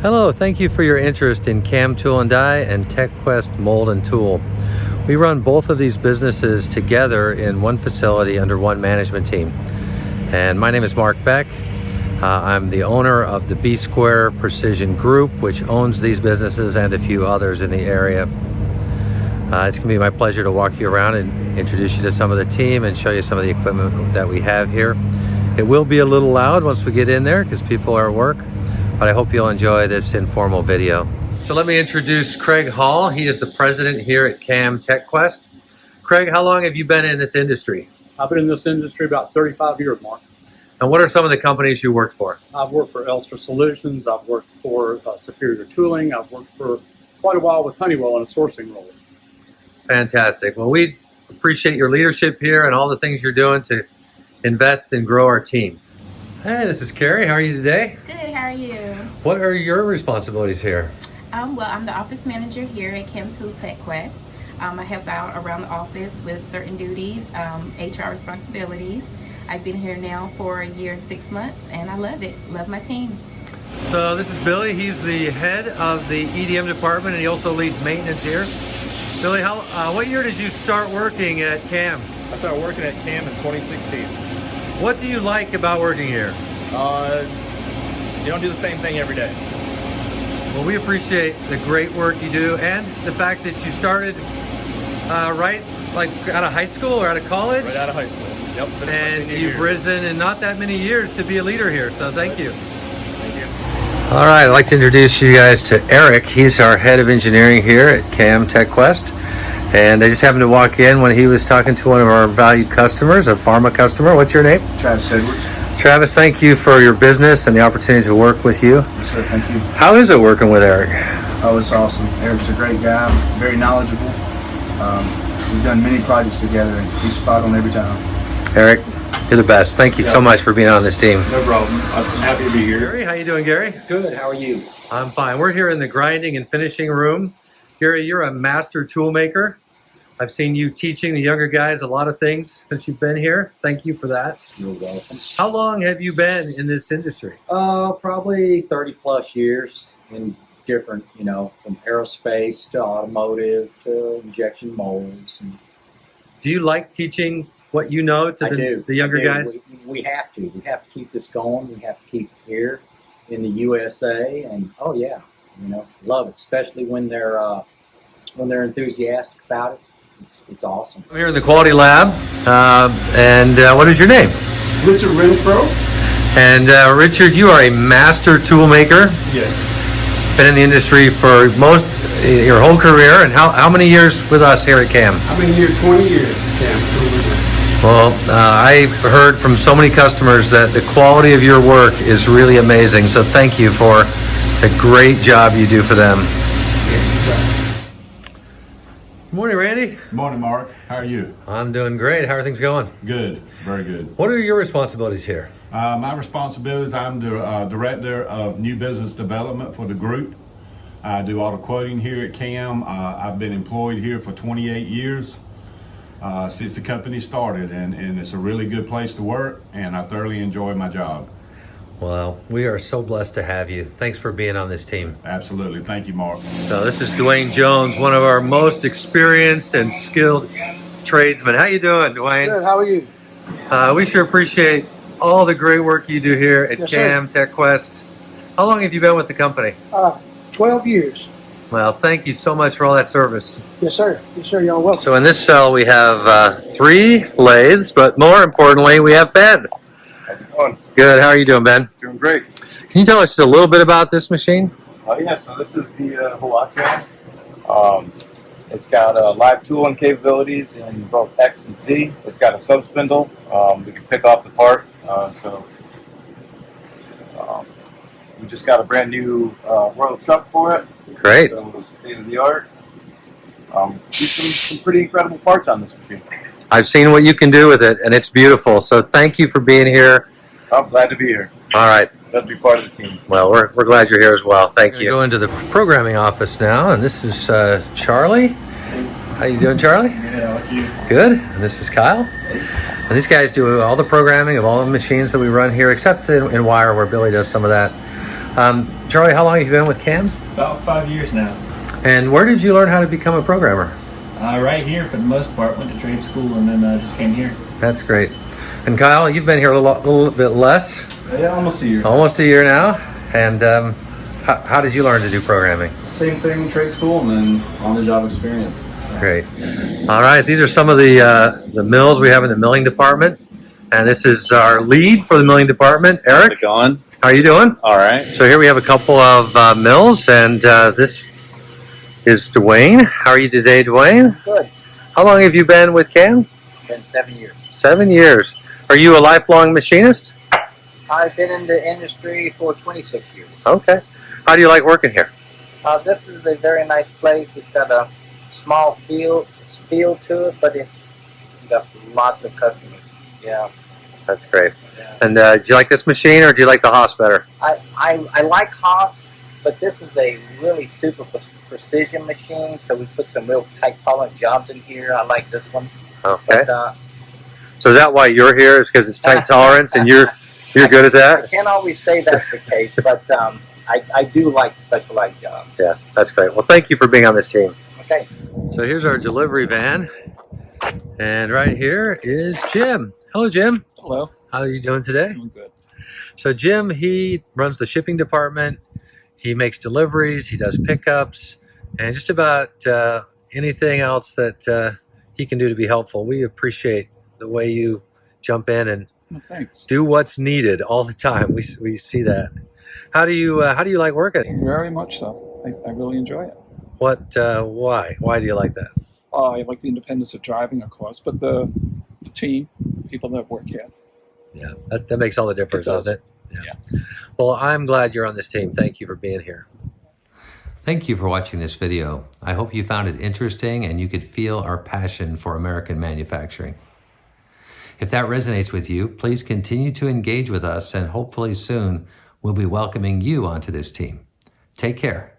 Hello, thank you for your interest in KAM Tool Die and TechQuest Mold and Tool. We run both of these businesses together in one facility under one management team. And my name is Mark Beck. I'm the owner of the B Square Precision Group, which owns these businesses and a few others in the area. It's going to be my pleasure to walk you around and introduce you to some of the team and show you some of the equipment that we have here. It will be a little loud once we get in there because people are at work, but I hope you'll enjoy this informal video. So let me introduce Craig Hall. He is the president here at KAM TechQuest. Craig, how long have you been in this industry? I've been in this industry about 35 years, Mark. And what are some of the companies you worked for? I've worked for Elster Solutions. I've worked for Superior Tooling. I've worked for quite a while with Honeywell in a sourcing role. Fantastic. Well, we appreciate your leadership here and all the things you're doing to invest and grow our team. Hey, this is Carrie. How are you today? Good, how are you? What are your responsibilities here? Well, I'm the office manager here at KAM Tool TechQuest. I help out around the office with certain duties, HR responsibilities. I've been here now for a year and 6 months, and I love it. Love my team. So this is Billy. He's the head of the EDM department, and he also leads maintenance here. Billy, what year did you start working at KAM? I started working at KAM in 2016. What do you like about working here? You don't do the same thing every day. Well, we appreciate the great work you do and the fact that you started right out of high school or out of college. Right out of high school. Yep. And you've risen in not that many years to be a leader here, so thank you. Thank you. All right, I'd like to introduce you guys to Eric. He's our head of engineering here at KAM TechQuest. And I just happened to walk in when he was talking to one of our valued customers, a pharma customer. What's your name? Travis Edwards. Travis, thank you for your business and the opportunity to work with you. Yes, sir. Thank you. How is it working with Eric? Oh, it's awesome. Eric's a great guy, very knowledgeable. We've done many projects together, and he's spot on every time. Eric, you're the best. Thank you so much for being on this team. No problem. I'm happy to be here. Gary, how you doing, Gary? Good. How are you? I'm fine. We're here in the grinding and finishing room. Gary, you're a master tool maker. I've seen you teaching the younger guys a lot of things since you've been here. Thank you for that. You're welcome. How long have you been in this industry? Probably 30 plus years in different, from aerospace to automotive to injection molds. Do you like teaching what you know to the younger guys? We have to. We have to keep this going. We have to keep it here in the USA. And oh yeah, love it, especially when they're enthusiastic about it. It's awesome. I'm here in the quality lab, and what is your name? Richard Renfro. And Richard, you are a master tool maker. Yes. Been in the industry for your whole career, and how many years with us here at KAM? I've been here 20 years. Well, I heard from so many customers that the quality of your work is really amazing. So thank you for the great job you do for them. Good morning, Randy. Good morning, Mark. How are you? I'm doing great. How are things going? Good. Very good. What are your responsibilities here? My responsibilities, I'm the director of new business development for the group. I do auto quoting here at KAM. I've been employed here for 28 years since the company started, and it's a really good place to work, and I thoroughly enjoy my job. Well, we are so blessed to have you. Thanks for being on this team. Absolutely. Thank you, Mark. So this is Dwayne Jones, one of our most experienced and skilled tradesmen. How you doing, Dwayne? Good. How are you? We sure appreciate all the great work you do here at KAM TechQuest. How long have you been with the company? 12 years. Well, thank you so much for all that service. Yes, sir. Yes, sir. You're welcome. So in this cell we have 3 lathes, but more importantly, we have Ben. How's it going? Good. How are you doing, Ben? Doing great. Can you tell us just a little bit about this machine? Oh yeah, so this is the Hiwacho. It's got live tooling capabilities in both X and Z. It's got a sub spindle. We can pick off the part. We just got a brand new Royal truck for it. Great. So it's state of the art. Some pretty incredible parts on this machine. I've seen what you can do with it, and it's beautiful. So thank you for being here. I'm glad to be here. All right. Glad to be part of the team. Well, we're glad you're here as well. Thank you. Go into the programming office now, and this is Charlie. How you doing, Charlie? Yeah, with you. Good. And this is Kyle. And these guys do all the programming of all the machines that we run here, except in wire, where Billy does some of that. Charlie, how long have you been with KAM? About 5 years now. And where did you learn how to become a programmer? Right here for the most part. Went to trade school and then just came here. That's great. And Kyle, you've been here a little bit less. Yeah, almost a year. Almost a year now. And how did you learn to do programming? Same thing, trade school, and then on-the-job experience. So. Great. All right, these are some of the mills we have in the milling department. And this is our lead for the milling department, Eric. How's it going? How are you doing? All right. So here we have a couple of mills, and this is Dwayne. How are you today, Dwayne? Good. How long have you been with KAM? Been 7 years. 7 years. Are you a lifelong machinist? I've been in the industry for 26 years. Okay. How do you like working here? This is a very nice place. It's got a small feel to it, but it's got lots of customers. Yeah. That's great. Yeah. And do you like this machine, or do you like the Haas better? I like Haas, but this is a really super precision machine, so we put some real tight tolerant jobs in here. I like this one. Okay. But, so is that why you're here, is because it's tight tolerance and you're good at I that? can't always say that's the case, but I do like specialized jobs. Yeah, that's great. Well, thank you for being on this team. Okay. So here's our delivery van. And right here is Jim. Hello, Jim. Hello. How are you doing today? Doing good. So Jim, he runs the shipping department. He makes deliveries. He does pickups, and just about anything else that he can do to be helpful. We appreciate the way you jump in and Well, thanks. do what's needed all the time. We see that. How do you like working? Very much so. I really enjoy it. Why do you like that? I like the independence of driving, of course, but the team, the people that work here. Yeah, that makes all the difference, It does. doesn't it? Yeah. Well, I'm glad you're on this team. Thank you for being here. Thank you for watching this video. I hope you found it interesting and you could feel our passion for American manufacturing. If that resonates with you, please continue to engage with us, and hopefully soon we'll be welcoming you onto this team. Take care.